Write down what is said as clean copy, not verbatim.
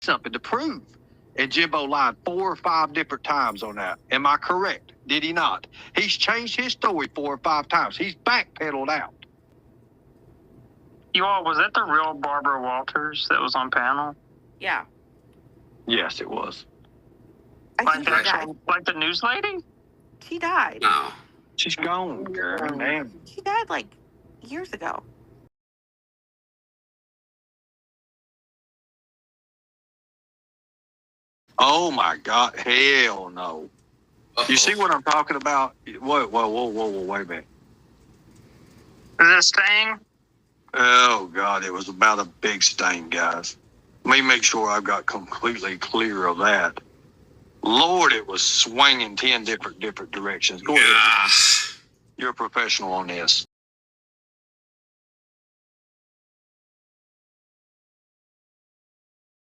something to prove. And Jimbo lied 4 or 5 different times on that. Am I correct? Did he not? He's changed his story 4 or 5 times. He's backpedaled out. You all, was that the real Barbara Walters that was on panel? Yeah. Yes, it was. I think she died. Like the news lady? She died. No. She's gone, girl. Man. She died like years ago. Oh my God! Hell no! Uh-oh. You see what I'm talking about? Whoa! Wait a minute! Is it a stain? Oh God! It was about a big stain, guys. Let me make sure I've got completely clear of that. Lord, it was swinging 10 different directions. Go ahead. You're a professional on this.